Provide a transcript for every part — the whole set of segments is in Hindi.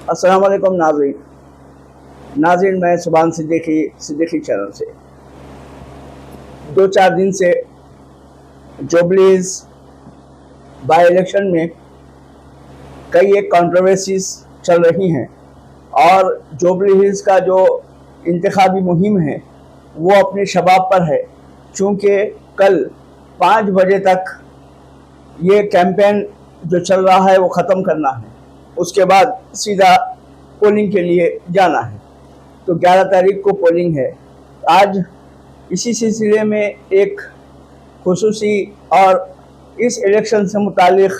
अस्सलाम वालेकुम नाज़रीन, मैं सुभान सिद्दीकी चैनल से 2-4 दिन से जुबलीज बाई इलेक्शन में कई एक कंट्रोवर्सीज चल रही हैं और जुबली हिल्स का जो इंतखाबी मुहिम है वो अपने शबाब पर है। चूँकि कल 5 बजे तक ये कैंपेन जो चल रहा है वो ख़त्म करना है, उसके बाद सीधा पोलिंग के लिए जाना है। तो 11 तारीख को पोलिंग है। आज इसी सिलसिले में एक खुसूसी और इस इलेक्शन से मुतालिक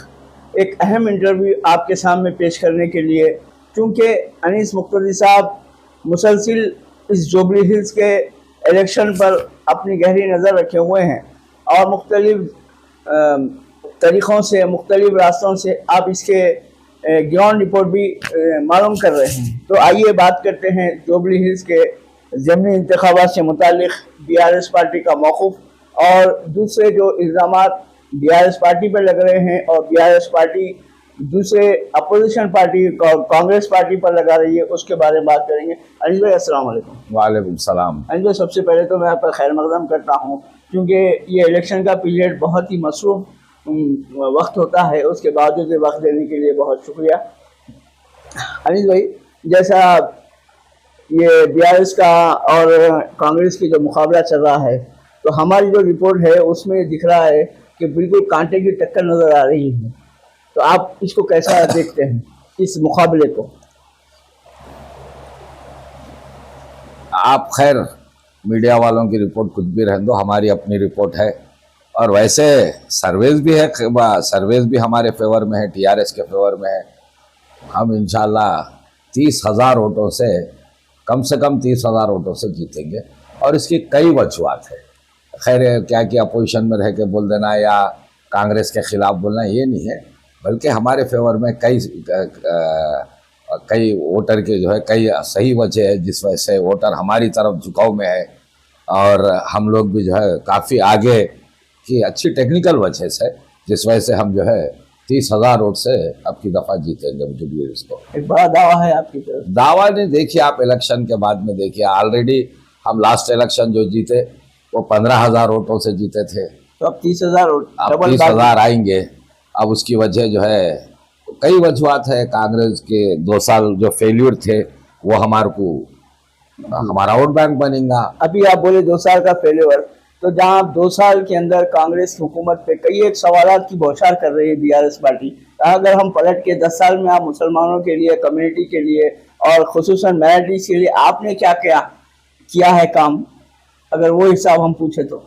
एक अहम इंटरव्यू आपके सामने पेश करने के लिए, क्योंकि अनीस मुक्तदी साहब मुसलसिल इस जुबली हिल्स के इलेक्शन पर अपनी गहरी नज़र रखे हुए हैं और मुख्तलिफ तरीक़ों से, मुख्तलिफ रास्तों से आप इसके ग्राउंड रिपोर्ट भी मालूम कर रहे हैं। तो आइए बात करते हैं जुबली हिल्स के ज़मीनी इंतखाबात से मुतालिक BRS पार्टी का मौक़िफ़ और दूसरे जो इल्ज़ामात BRS पार्टी पर लग रहे हैं और BRS पार्टी दूसरे अपोजिशन पार्टी कांग्रेस पार्टी पर लगा रही है, उसके बारे में बात करेंगे। अनिल भाई अस्सलाम वालेकुम। वालेकुम सलाम। अनिल भाई, सबसे पहले तो मैं आपका खैर मक़दम करता हूँ, क्योंकि ये इलेक्शन का पीरियड बहुत ही मसरूफ़ वक्त होता है, उसके बावजूद वक्त देने के लिए बहुत शुक्रिया। अनिल भाई, जैसा ये BRS का और कांग्रेस की जो मुकाबला चल रहा है, तो हमारी जो रिपोर्ट है उसमें दिख रहा है कि बिल्कुल कांटे की टक्कर नज़र आ रही है। तो आप इसको कैसा देखते हैं, इस मुकाबले को? आप खैर मीडिया वालों की रिपोर्ट कुछ भी रहने दो, हमारी अपनी रिपोर्ट है और वैसे सर्वेज भी है, सर्वेज भी हमारे फेवर में है, TRS के फेवर में है। हम इंशाल्लाह 30,000 वोटों से कम 30,000 वोटों से जीतेंगे और इसकी कई वजूहत है। खैर क्या कि अपोजिशन में रह के बोल देना या कांग्रेस के ख़िलाफ़ बोलना ये नहीं है, बल्कि हमारे फेवर में कई वोटर के जो है कई सही वजह है जिस वजह से वोटर हमारी तरफ झुकाव में है और हम लोग भी जो है काफ़ी आगे की अच्छी टेक्निकल वजह से, जिस वजह से हम जो है 30,000 वोट से अब की दफ़ा जीतेंगे जुबली हिल्स को। एक बड़ा दावा है आपकी तरफ? दावा नहीं, देखिए आप इलेक्शन के बाद में देखिए, ऑलरेडी हम लास्ट इलेक्शन जो जीते वो 15,000 वोटों से जीते थे, तो अब 30,000 वोट, अब 30,000 आएंगे। अब उसकी वजह जो है कई वजूहत है। कांग्रेस के 2 साल जो फेल्यूर थे वो हमारा वोट बैंक बनेगा। अभी आप बोले 2 साल का फेल्यूर, तो जहां आप 2 साल के अंदर कांग्रेस की हुकूमत पे कई एक सवालात की बौछार कर रही है BRS पार्टी, अगर हम पलट के 10 साल में आप मुसलमानों के लिए, कम्युनिटी के लिए और खुसूसन माइनॉरिटीज़ के लिए आपने क्या क्या किया है काम, अगर वो हिसाब हम पूछे तो?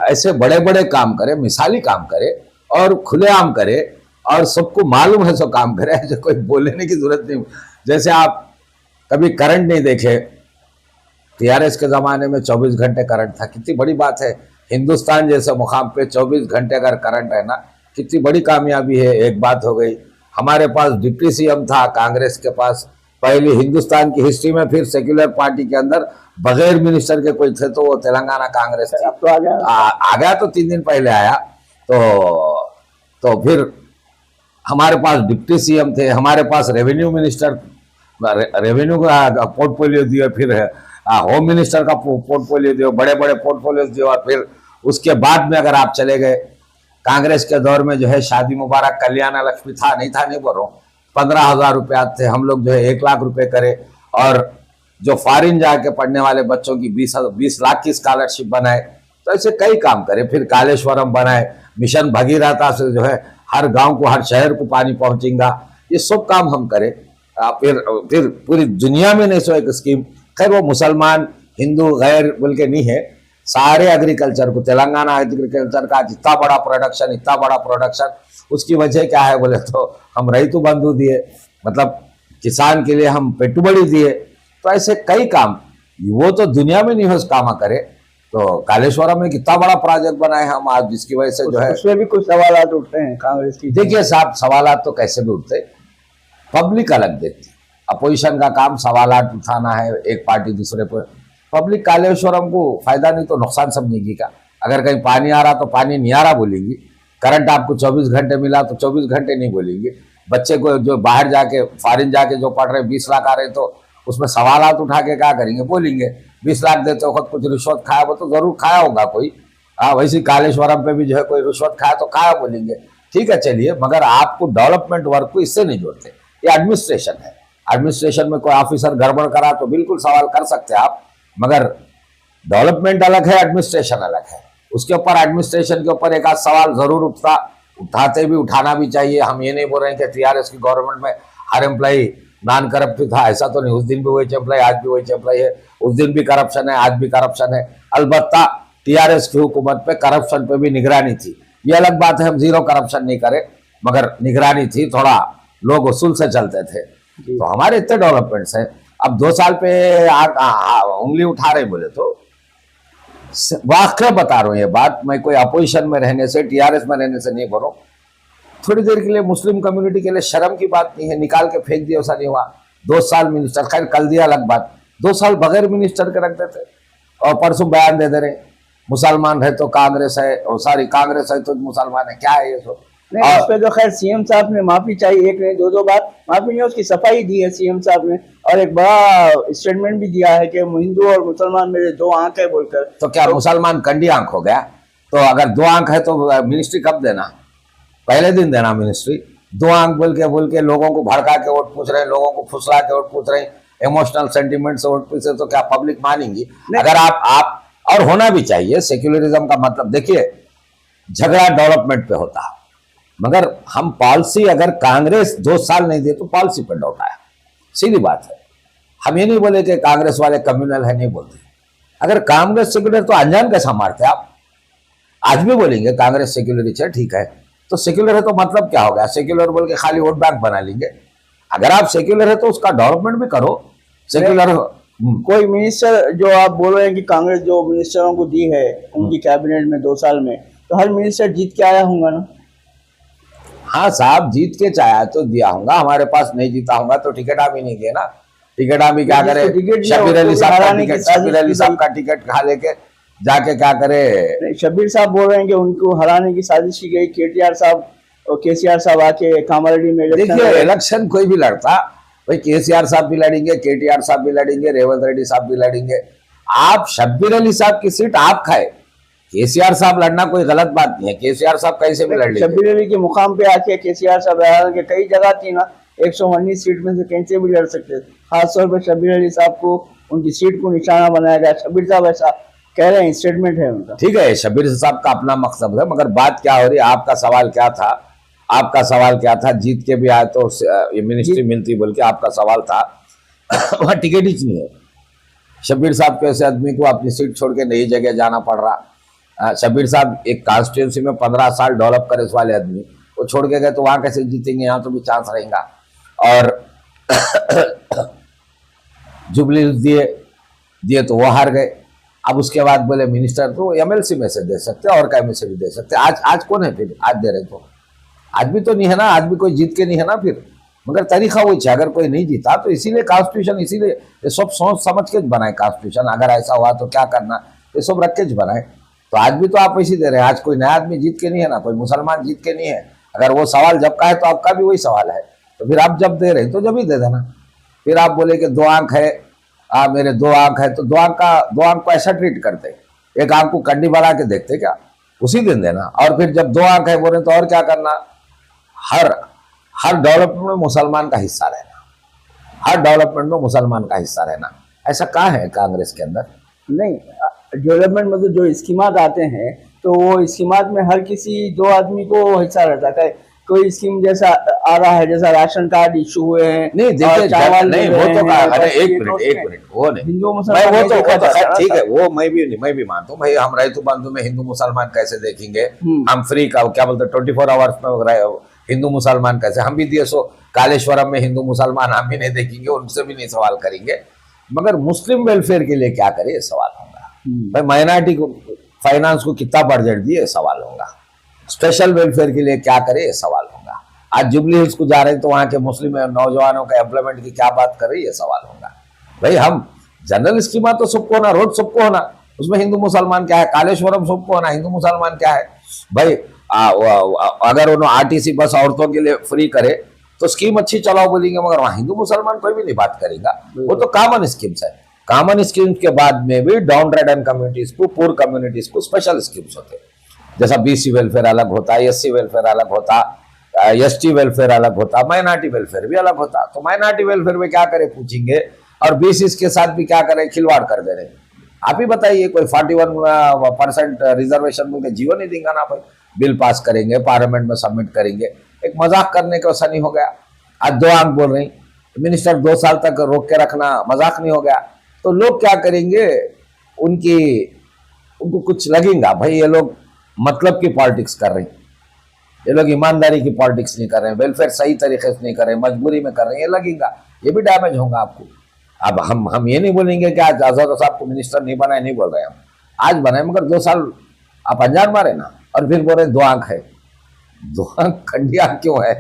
ऐसे बड़े बड़े काम करे, मिसाली काम करे और खुलेआम करे और सबको मालूम है सो काम करे, ऐसे कोई बोलने की जरूरत नहीं। जैसे आप कभी करंट नहीं देखे, TRS के ज़माने में 24 घंटे करंट था, कितनी बड़ी बात है। हिंदुस्तान जैसे मुकाम पे 24 घंटे अगर करंट है ना, कितनी बड़ी कामयाबी है। एक बात हो गई, हमारे पास डिप्टी CM था कांग्रेस के पास, पहली हिंदुस्तान की हिस्ट्री में, फिर सेक्युलर पार्टी के अंदर बगैर मिनिस्टर के कोई थे तो वो तेलंगाना कांग्रेस थी। अब तो आ गया तो 3 दिन पहले आया। तो फिर हमारे पास डिप्टी CM थे, हमारे पास रेवेन्यू मिनिस्टर, रेवेन्यू का पोर्टफोलियो दिया, फिर होम मिनिस्टर का पोर्टफोलियो दिया, बड़े बड़े पोर्टफोलियो दिए। और फिर उसके बाद में अगर आप चले गए कांग्रेस के दौर में जो है शादी मुबारक कल्याण लक्ष्मी था, नहीं था नहीं बोल रहा हूँ, 15,000 रुपये थे। हम लोग जो है 1 लाख रुपए करे और जो फॉरिन जाके पढ़ने वाले बच्चों की 20 लाख की स्कॉलरशिप बनाए। तो ऐसे कई काम करे। फिर कालेश्वरम बनाए, मिशन भगीरथा से जो है हर गांव को, हर शहर को पानी पहुंचेगा। ये सब काम हम करें। फिर पूरी दुनिया में नहीं सो एक स्कीम, खैर वो मुसलमान हिंदू गैर बोल के नहीं है, सारे एग्रीकल्चर को, तेलंगाना एग्रीकल्चर का इतना बड़ा प्रोडक्शन, उसकी वजह क्या है बोले तो हम रैतु बंधु दिए, मतलब किसान के लिए हम पेट्रोबड़ी दिए। तो ऐसे कई काम, वो तो दुनिया में नहीं हो काम करे। तो कालेश्वरम में कितना बड़ा प्रोजेक्ट बनाए हम आज, जिसकी वजह से जो है उसमें भी कुछ सवाल उठते हैं कांग्रेस की। देखिए साहब, सवाल तो कैसे भी उठते, पब्लिक अलग देखती। अपोजिशन का काम सवाल उठाना है, एक पार्टी दूसरे पर। पब्लिक कालेश्वरम को फायदा नहीं तो नुकसान समझेगी क्या? अगर कहीं पानी आ रहा तो पानी नहीं आ रहा बोलेंगी, करंट आपको 24 घंटे मिला तो 24 घंटे नहीं बोलेंगे। बच्चे को जो बाहर जाके फॉरेन जाके जो पढ़ रहे 20 लाख आ रहे, तो उसमें सवालात उठा के क्या करेंगे, बोलेंगे 20 लाख देते वक्त कुछ रिश्वत खाया, वो तो जरूर खाया होगा कोई। हाँ, वैसे कालेश्वरम पे भी जो है कोई रिश्वत खाया तो खाया बोलेंगे, ठीक है चलिए, मगर आपको डेवलपमेंट वर्क को इससे नहीं जोड़ते। ये एडमिनिस्ट्रेशन है, एडमिनिस्ट्रेशन में कोई ऑफिसर गड़बड़ करा तो बिल्कुल सवाल कर सकते हैं आप, मगर डेवलपमेंट अलग है, एडमिनिस्ट्रेशन अलग है। उसके ऊपर एडमिनिस्ट्रेशन के ऊपर एक आध सवाल जरूर उठाते भी, उठाना भी चाहिए। हम ये नहीं बोल रहे हैं कि टीआरएस की गवर्नमेंट में हर एम्प्लॉई नॉन करप्टिव था, ऐसा तो नहीं। उस दिन भी वही एम्प्लॉई, आज भी वही एम्प्लॉई है, उस दिन भी करप्शन है, आज भी करप्शन है। अलबत्ता टीआरएस की हुकूमत पे करप्शन पे भी निगरानी थी, ये अलग बात है, हम जीरो करप्शन नहीं करे, मगर निगरानी थी, थोड़ा लोग उसूल से चलते थे। तो हमारे इतने डेवलपमेंट्स हैं। अब 2 साल पे उंगली उठा रहे बोले तो वाकई बता रहा हूँ ये बात, मैं कोई अपोजिशन में रहने से, टीआरएस में रहने से नहीं बोल रहा हूँ। थोड़ी देर के लिए मुस्लिम कम्युनिटी के लिए शर्म की बात नहीं है, निकाल के फेंक दिया, ऐसा नहीं हुआ। 2 साल मिनिस्टर, खैर कल दिया अलग बात, 2 साल बगैर मिनिस्टर के रख देते और परसों बयान दे दे रहे मुसलमान है तो कांग्रेस है, और सारी कांग्रेस है तो मुसलमान है, क्या है ये सब। नहीं, इस पे तो खैर सीएम साहब ने माफी चाहिए, एक नहीं 2 बार माफी नहीं, उसकी सफाई दी है सीएम साहब ने, और एक बड़ा स्टेटमेंट भी दिया है कि हिंदू और मुसलमान मेरे 2 आंख है बोलकर। तो क्या मुसलमान कंडी आंख हो गया? तो अगर 2 आंख है तो मिनिस्ट्री कब देना? पहले दिन देना मिनिस्ट्री। 2 आंख बोल के लोगों को भड़का के वोट पूछ रहे हैं, लोगों को फुसला के वोट पूछ रहे हैं, इमोशनल सेंटिमेंट से वोट पूछे, तो क्या पब्लिक मानेंगी? अगर आप और होना भी चाहिए, सेक्युलरिज्म का मतलब देखिए, झगड़ा डेवलपमेंट पे होता है, मगर हम पॉलिसी, अगर कांग्रेस 2 साल नहीं दे तो पॉलिसी पर डाउट आया, सीधी बात है। हम ये नहीं बोले कि कांग्रेस वाले कम्युनल है, नहीं बोलते। अगर कांग्रेस सेक्युलर तो अनजान कैसा मारते आप? आज भी बोलेंगे कांग्रेस सेक्युलरिस्ट है, ठीक है, तो सेक्युलर है तो मतलब क्या हो गया? सेक्युलर बोल के खाली वोट बैंक बना लेंगे? अगर आप सेक्युलर है तो उसका डेवलपमेंट भी करो। सेक्युलर कोई मिनिस्टर जो आप बोल रहे हैं कि कांग्रेस जो मिनिस्टरों को दी है उनकी कैबिनेट में 2 साल में, तो हर मिनिस्टर जीत के आया होगा ना? हाँ साहब, जीत के चाहे तो दिया होगा, हमारे पास नहीं जीता होगा तो टिकट हम ही नहीं दिए ना। टिकट हम ही क्या करे? शबीर अली साहब का टिकट खा लेके जाके क्या करे? शबीर साहब बोल रहे हैं कि उनको हराने की साजिश की गई, केटीआर साहब और केसीआर साहब आके कामारेड्डी में। देखिए, इलेक्शन कोई भी लड़ता, भाई केसीआर साहब भी लड़ेंगे, केटीआर साहब भी लड़ेंगे, रेवंत रेड्डी साहब भी लड़ेंगे। आप शब्बीर अली साहब की सीट आप खाए, केसीआर साहब लड़ना कोई गलत बात नहीं है। केसीआर साहब कैसे भी लड़ लेंगे? शब्बीर अली के मुकाम पे आके केसीआर साहब के कई जगह थी ना, 119 सीट में से कैसे भी लड़ सकते थे। खासतौर पर शब्बीर अली साहब को उनकी सीट को निशाना बनाया गया। शब्बीर साहब ऐसा कह रहे हैं, स्टेटमेंट है उनका। ठीक है, शब्बीर साहब का अपना मकसद है, मगर बात क्या हो रही है? आपका सवाल क्या था? आपका सवाल क्या था? जीत के भी आए तो ये मिनिस्ट्री मिलती बोल के आपका सवाल था। वहाँ टिकट ही नहीं है। शब्बीर साहब के ऐसे आदमी को अपनी सीट छोड़ के नई जगह जाना पड़ रहा। शब्बीर साहब एक कॉन्स्टिट्यूंसी में 15 साल डेवलप करे इस वाले आदमी, वो छोड़ के गए तो वहां कैसे जीतेंगे? यहाँ तो भी चांस रहेगा। और जुबली दिए तो वो हार गए। अब उसके बाद बोले मिनिस्टर तो एमएलसी में से दे सकते और काय में से भी दे सकते। आज कौन है फिर? आज दे रहे तो आज भी तो नहीं है ना, आज भी कोई जीत के नहीं है ना फिर। मगर तरीका वही है, अगर कोई नहीं जीता तो इसीलिए कॉन्स्टिट्यूशन, इसीलिए ये सब सोच समझ के बनाए कॉन्स्टिट्यूशन। अगर ऐसा हुआ तो क्या करना, ये सब रख के बनाए। तो आज भी तो आप वैसे दे रहे हैं। आज कोई नया आदमी जीत के नहीं है ना, कोई मुसलमान जीत के नहीं है। अगर वो सवाल जब का है तो आपका भी वही सवाल है। तो फिर आप जब दे रहे तो जब ही दे देना। फिर आप बोले कि 2 आंख है, मेरे 2 आंख है, तो 2 आंख को ऐसा ट्रीट करते, एक आंख को कंडी बना के देखते क्या? उसी दिन देना। और फिर जब 2 आंख है बोले तो और क्या करना? हर डेवलपमेंट में मुसलमान का हिस्सा रहना, हर डेवलपमेंट में मुसलमान का हिस्सा रहना। ऐसा कहाँ है कांग्रेस के अंदर? नहीं, डेवलपमेंट मतलब जो स्कीमात आते हैं तो वो स्कीमात में हर किसी 2 आदमी को हिस्सा रहता है। कोई स्कीम जैसा आ रहा है, जैसा राशन कार्ड इशू हुए हैं, नहीं देखिए, नहीं वो तो अरे एक मिनट वो नहीं, हिंदू वो मुसलमान तो ठीक है, वो मैं भी मानता हूँ भाई। हम रैतु बंधु में हिंदू मुसलमान कैसे देखेंगे? हम फ्री का क्या बोलते 24 आवर्स में हिंदू मुसलमान कैसे? हम भी दिए सो कालेश्वरम में हिंदू मुसलमान हम भी नहीं देखेंगे, उनसे भी नहीं सवाल करेंगे। मगर मुस्लिम वेलफेयर के लिए क्या करे, ये सवाल होगा भाई। माइनॉरिटी को फाइनेंस को कितना बजट दिए, सवाल होगा। स्पेशल वेलफेयर के लिए क्या करे, ये सवाल होगा। आज जुबली हिल्स को जा रहे हैं तो वहां के मुस्लिम नौजवानों का एम्प्लॉयमेंट की क्या बात कर रही है, ये सवाल होगा भाई। हम जनरल स्कीमा तो सबको होना, रोड सबको होना, उसमें हिंदू मुसलमान क्या है? कालेश्वरम सबको होना, हिंदू मुसलमान क्या है भाई? अगर उन्होंने आरटीसी बस औरतों के लिए फ्री करे तो स्कीम अच्छी चलाओ बोलेंगे, मगर वहाँ हिंदू मुसलमान कोई भी नहीं बात करेगा। वो तो कॉमन स्कीम्स है। कॉमन स्कीम्स के बाद में भी डाउन ट्रेडन कम्युनिटीज को, पुअर कम्युनिटीज को स्पेशल स्कीम्स होते हैं। जैसा बीसी वेलफेयर अलग होता है, एससी वेलफेयर अलग होता, एसटी वेलफेयर अलग होता, माइनॉरिटी वेलफेयर भी अलग होता। तो माइनॉरिटी वेलफेयर में क्या करे पूछेंगे, और बीसी के साथ भी क्या करे, खिलवाड़ कर दे रहे। आप ही बताइए, कोई 41% रिजर्वेशन मिलकर जीवन नहीं देंगे ना भाई। बिल पास करेंगे, पार्लियामेंट में सबमिट करेंगे, एक मजाक करने का वैसा नहीं हो गया। आज 2 आंक बोल रही, मिनिस्टर 2 साल तक रोक के रखना मजाक नहीं हो गया। तो लोग क्या करेंगे, उनको कुछ लगेगा भाई ये लोग मतलब की पॉलिटिक्स कर रहे हैं, ये लोग ईमानदारी की पॉलिटिक्स नहीं कर रहे हैं, वेलफेयर सही तरीके से नहीं कर रहे हैं, मजबूरी में कर रहे हैं, ये लगेगा, ये भी डैमेज होगा आपको। अब हम ये नहीं बोलेंगे कि आज आजाद साहब को मिनिस्टर नहीं बनाए, नहीं बोल रहे हम, आज बनाए, मगर 2 साल आप अंजान मारे ना, और फिर बोल रहे 2 आंख है। 2 आंख खंडिया क्यों है?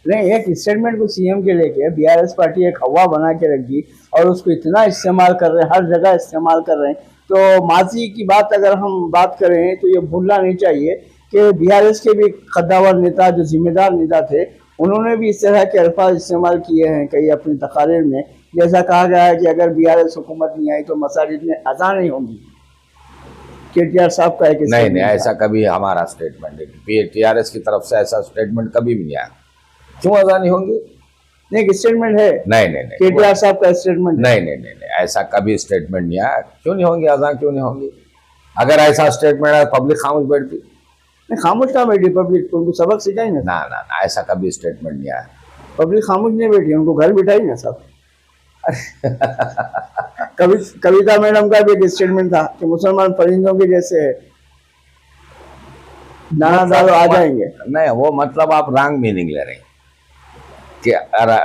नहीं, एक स्टेटमेंट को सीएम के लेके बीआरएस पार्टी एक हवा बना के रख दी और उसको इतना इस्तेमाल कर रहे हैं, हर जगह इस्तेमाल कर रहे हैं। तो माजी की बात अगर हम बात करें तो ये भूलना नहीं चाहिए कि बीआरएस के भी कद्दावर नेता, जो जिम्मेदार नेता थे, उन्होंने भी इस तरह के अल्फाज इस्तेमाल किए हैं कई अपनी तकारीर में। जैसा कहा गया है कि अगर बीआरएस हुकूमत नहीं आई तो मसाजिद में अज़ान नहीं होंगी। केटीआर साहब का एक नहीं, ऐसा कभी हमारा स्टेटमेंट नहीं, टीआरएस की तरफ से ऐसा स्टेटमेंट कभी भी नहीं आया। क्यों अज़ान नहीं होंगी? नहीं, स्टेटमेंट है। नहीं, केटीआर साहब का स्टेटमेंट। नहीं, ऐसा कभी स्टेटमेंट नहीं आया। क्यों नहीं होंगी अज़ान, क्यों नहीं होंगी? अगर ऐसा स्टेटमेंट है, पब्लिक खामोश बैठती। नहीं, खामोश कहाँ बैठी पब्लिक, तो उनको सबक सिखाई ना। ना, ऐसा कभी स्टेटमेंट नहीं आया। पब्लिक खामोश नहीं बैठी, उनको घर बिठाई ना सब। कविता मैडम का भी एक स्टेटमेंट था कि मुसलमान परिंदों के जैसे है, दाना डालो आ जाएंगे। नहीं, वो मतलब आप रॉन्ग मीनिंग ले रहे हैं कि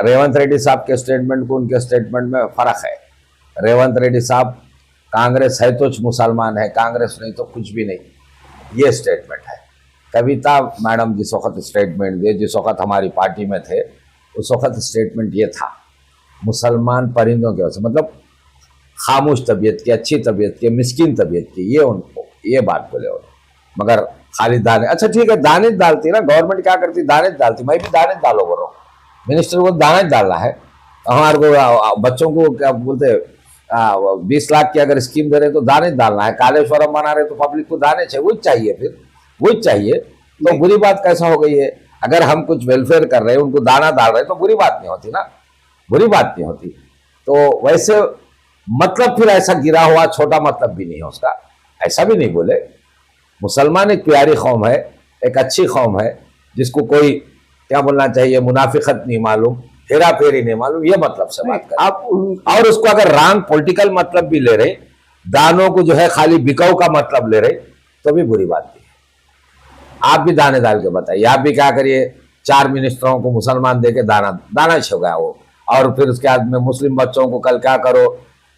रेवंत रेड्डी साहब के स्टेटमेंट को उनके स्टेटमेंट में फर्क है। रेवंत रेड्डी साहब कांग्रेस है तो मुसलमान है, कांग्रेस नहीं तो कुछ भी नहीं, ये स्टेटमेंट है। कविता मैडम जिस वक्त स्टेटमेंट दिए, जिस वक्त हमारी पार्टी में थे, उस वक्त स्टेटमेंट ये था, मुसलमान परिंदों की वजह से, मतलब खामोश तबीयत की, अच्छी तबीयत की, मिस्किन तबीयत की, ये उनको ये बात बोले उन्होंने। मगर खाली दाने, अच्छा ठीक है, दाने डालती ना गवर्नमेंट, क्या करती, दाने डालती, मैं भी दाने डालो बोल रहा हूँ, मिनिस्टर को दाने डालना है। हमारे को बच्चों को क्या बोलते 20 लाख की अगर स्कीम दे रहे तो दाने डालना है, कालेश्वरम बना रहे तो पब्लिक को दाने चाहिए, वो चाहिए, फिर वो चाहिए। तो बुरी बात कैसा हो गई है? अगर हम कुछ वेलफेयर कर रहे हैं, उनको दाना डाल रहे हैं, तो बुरी बात नहीं होती ना, बुरी बात नहीं होती। तो वैसे मतलब फिर ऐसा गिरा हुआ छोटा मतलब भी नहीं है उसका, ऐसा भी नहीं बोले। मुसलमान एक प्यारी कौम है, एक अच्छी कौम है, जिसको कोई क्या बोलना चाहिए, मुनाफिकत नहीं मालूम, हेरा फेरी नहीं मालूम, ये मतलब से बात करें आप। और उसको अगर रॉन्ग पॉलिटिकल मतलब भी ले रहे, दानों को जो है खाली बिकाऊ का मतलब ले रहे, तो भी बुरी बात नहीं है। आप भी दाने डाल के बताइए, आप भी क्या करिए, 4 मिनिस्टरों को मुसलमान दे के दाना छोगा वो, और फिर उसके बाद में मुस्लिम बच्चों को कल क्या करो,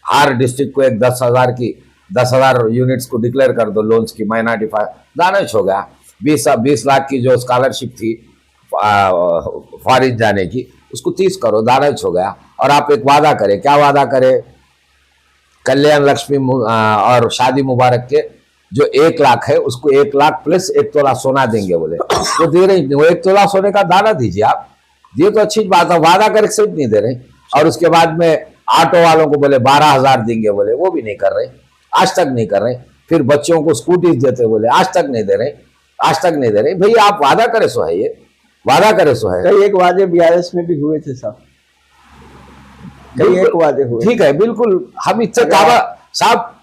हर डिस्ट्रिक्ट को एक 10,000 यूनिट्स को डिक्लेयर कर दो लोन्स की, माइनॉरिटी दाना छोगा। 20 लाख की जो स्कॉलरशिप थी फॉरेन जाने की, उसको 30 करो, दाना छो गया। और आप एक वादा करें, क्या वादा करें, कल्याण लक्ष्मी और शादी मुबारक के जो 1 लाख है, उसको 1 लाख प्लस 1 तोला सोना देंगे बोले, तो दे रहे नहीं, वो 1 तोला सोने का दाना दीजिए आप, ये तो अच्छी बात है, वादा करके सिर्फ नहीं दे रहे। और उसके बाद में ऑटो वालों को बोले 12,000 देंगे बोले, वो भी नहीं कर रहे, आज तक नहीं कर रहे। फिर बच्चों को स्कूटी देते बोले, आज तक नहीं दे रहे, आज तक नहीं दे रहे। भैया आप वादा करे सो है, ये वादा करे सो है। कई एक वादे बीआरएस में भी हुए थे साहब, कई एक वादे हुए। ठीक है, बिल्कुल, हम इतने कामा साहब,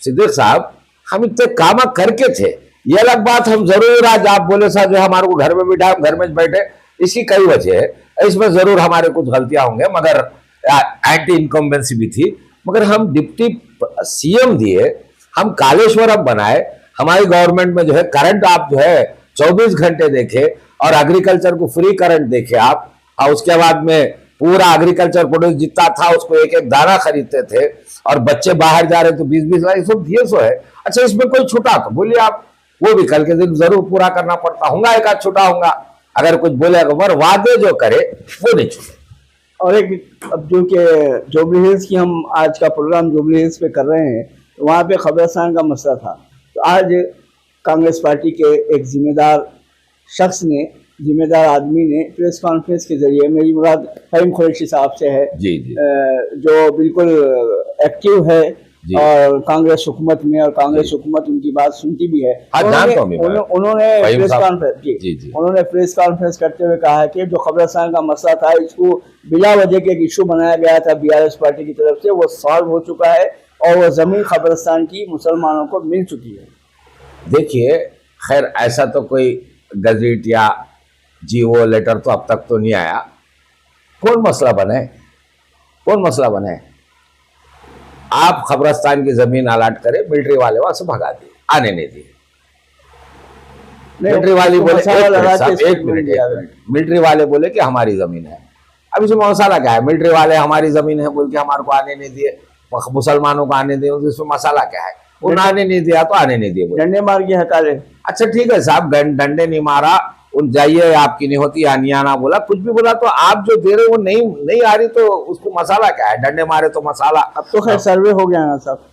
सिद्दीक साहब, हम इतने कामा करके थे, ये अलग बात। हम जरूर आज आप बोले साहब जो हमारे को घर में बिठा, घर में बैठे, इसकी कई वजह है, इसमें जरूर हमारे कुछ गलतियां होंगे, मगर एंटी इनकम्बेंसी भी थी। मगर हम डिप्टी सीएम दिए, हम कालेश्वरम बनाए, हमारी गवर्नमेंट में जो है करंट आप जो है 24 घंटे देखे, और एग्रीकल्चर को फ्री करंट देखे आप, और उसके बाद में पूरा एग्रीकल्चर प्रोड्यूस जितना था उसको 1-1 दाना खरीदते थे, और बच्चे बाहर जा रहे तो 20-20 लाख, सब दिए सो है। अच्छा, इसमें कोई छूटा तो बोलिए आप, वो भी कल के दिन जरूर पूरा करना पड़ता होगा, एक आध छूटा होगा, अगर कुछ बोलेगा, मगर वादे जो करे वो नहीं छूटे। और एक, अब जो कि जुबली हिल्स की हम आज का प्रोग्राम जुबली हिल्स पे कर रहे हैं, तो वहाँ पे कब्रिस्तान का मसला था। तो आज कांग्रेस पार्टी के एक जिम्मेदार शख्स ने जिम्मेदार आदमी ने प्रेस कॉन्फ्रेंस के जरिए, मेरी मुराद फहीम कुरैशी साहब से है, जी जी जो बिल्कुल एक्टिव है जी। और कांग्रेस हुकूमत में, और कांग्रेस हुकूमत उनकी बात सुनती भी है। हाँ, जानता हूं मैं। उन्होंने फहीम प्रेस साहब। कॉन्फ्रेंस जी जी उन्होंने प्रेस कॉन्फ्रेंस करते हुए कहा है कि जो कब्रिस्तान का मसला था, इसको बिला वजह के एक इशू बनाया गया था बीआरएस पार्टी की तरफ से, वो सॉल्व हो चुका है और वो जमीन कब्रिस्तान की मुसलमानों को मिल चुकी है। देखिए, खैर ऐसा तो कोई गजट या जीओ लेटर तो अब तक तो नहीं आया। कौन मसला बने, कौन मसला बने? आप कब्रिस्तान की जमीन अलाट करें, मिलिट्री वाले वहां से भगा दिए, आने नहीं दिए। मिलिट्री वाले बोले, एक मिनट, मिलिट्री वाले बोले कि हमारी जमीन है। अब इसमें मसाला क्या है? मिलिट्री वाले हमारी जमीन है बोल के हमारे को आने नहीं दिए, मुसलमानों को आने दिए, इसमें मसाला क्या है? उन्हें आने नहीं दिया तो आने नहीं दिए, डंडे मार के हटा ले। अच्छा ठीक है साहब, डंडे नहीं मारा, उन जाइए, आपकी नहीं होती, आनी आना बोला, कुछ भी बोला, तो आप जो दे रहे हो वो नहीं आ रही, तो उसको मसाला क्या है? डंडे मारे तो मसाला। अब तो खैर सर्वे हो गया ना साहब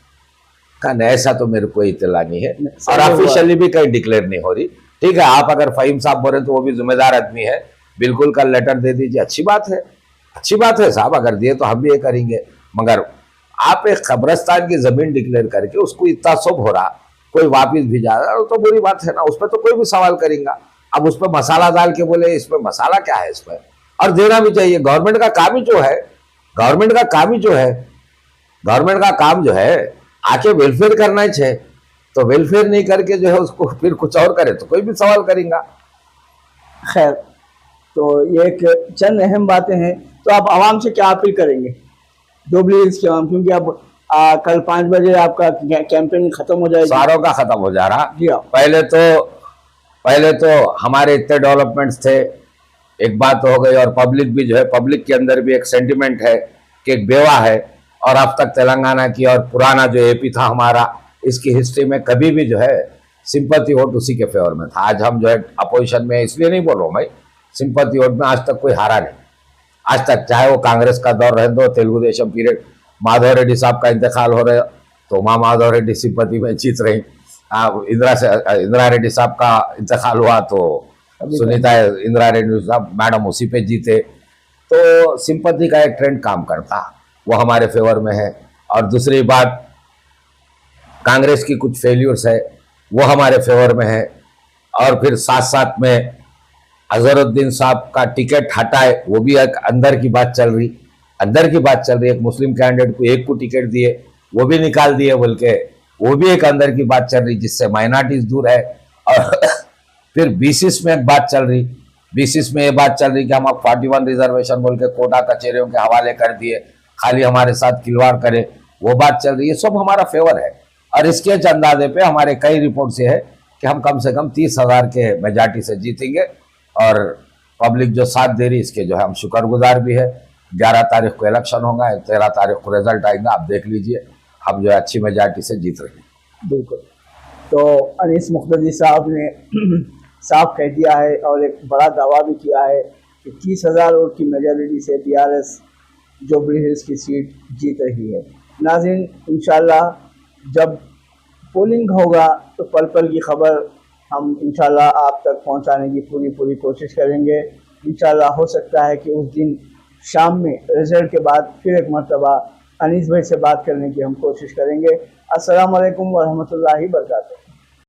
का, ऐसा तो मेरे को इत्तला नहीं है और ऑफिशियली भी कहीं डिक्लेयर नहीं हो रही। ठीक है, आप अगर फहीम साहब बोले तो वो भी जिम्मेदार आदमी है, बिल्कुल कल लेटर दे दीजिए, अच्छी बात है, अच्छी बात है साहब, अगर दिए तो हम भी ये करेंगे। मगर आप एक कब्रिस्तान की जमीन डिक्लेयर करके उसको इतना शुभ हो रहा, कोई वापिस भी जा रहा, तो बुरी बात है ना, उस पर तो कोई भी सवाल करेगा। अब उस पर मसाला डाल के बोले इसमें मसाला क्या है इसमें, और देना भी चाहिए। गवर्नमेंट का काम ही जो है, गवर्नमेंट का काम ही जो है, गवर्नमेंट का काम जो है आके वेलफेयर करना ही चाहिए, तो वेलफेयर नहीं करके जो है उसको फिर कुछ और करे तो कोई भी सवाल करेगा। खैर, तो ये एक चंद अहम बातें हैं। तो आप आवाम से क्या अपील करेंगे, जुबली हिल्स के आवाम, क्योंकि अब कल 5 बजे आपका कैंपेन खत्म हो जाएगा, सारों का खत्म हो जा रहा। जी हाँ। पहले तो हमारे इतने डेवलपमेंट्स थे, एक बात हो गई, और पब्लिक भी जो है, पब्लिक के अंदर भी एक सेंटिमेंट है कि एक बेवा है, और अब तक तेलंगाना की और पुराना जो एपी था हमारा, इसकी हिस्ट्री में कभी भी जो है सिंपैथी वोट उसी के फेवर में था। आज हम जो है अपोजिशन में, इसलिए नहीं बोल रहा हूँ भाई, सिंपैथी वोट में आज तक कोई हारा नहीं, आज तक, चाहे वो कांग्रेस का दौर रहे दो, तेलुगु देशम पीरियड, माधव रेड्डी साहब का इंतकाल हो रहा तो माँ माधव रेड्डी सिंपैथी में जीत रही, इंदिरा रेड्डी साहब का इंतकाल हुआ तो सुनीता इंदिरा रेड्डी साहब मैडम उसी पे जीते। तो सिंपैथी का एक ट्रेंड काम करता, वो हमारे फेवर में है। और दूसरी बात, कांग्रेस की कुछ फेल्यूर्स है वो हमारे फेवर में है। और फिर साथ साथ में अजहरुद्दीन साहब का टिकट हटाए, वो भी एक अंदर की बात चल रही, अंदर की बात चल रही। एक मुस्लिम कैंडिडेट को एक को टिकट दिए, वो भी निकाल दिए बोल के, वो भी एक अंदर की बात चल रही, जिससे माइनॉरिटीज दूर है। और फिर बीसीस में एक बात चल रही, बीसीस में ये बात चल रही कि हम अब 41 रिजर्वेशन बोल के कोटा कचहरियों के हवाले कर दिए, खाली हमारे साथ खिलवाड़ करे, वो बात चल रही है। सब हमारा फेवर है, और इसके अंदाजे पे हमारे कई रिपोर्ट से है कि हम कम से कम 30,000 के मेजॉरिटी से जीतेंगे। और पब्लिक जो साथ दे रही, इसके जो है हम शुक्रगुजार भी है। 11 तारीख को इलेक्शन होगा, 13 तारीख को रिजल्ट आएगा, आप देख लीजिए, हम जो है अच्छी मेजॉरिटी से जीत रहे हैं। बिल्कुल। तो अनीस मुख्तदी साहब ने साफ कह दिया है और एक बड़ा दावा भी किया है कि 30,000 वोट की मेजॉरिटी से बीआरएस जुबली हिल्स की सीट जीत रही है। नाज़रीन, इंशाल्लाह जब पोलिंग होगा तो पल पल की खबर हम इंशाल्लाह आप तक पहुंचाने की पूरी कोशिश करेंगे। इंशाल्लाह हो सकता है कि उस दिन शाम में रिजल्ट के बाद फिर एक मरतबा अनीस भाई से बात करने की हम कोशिश करेंगे। अस्सलाम वालेकुम व रहमतुल्लाहि व बरकातहू।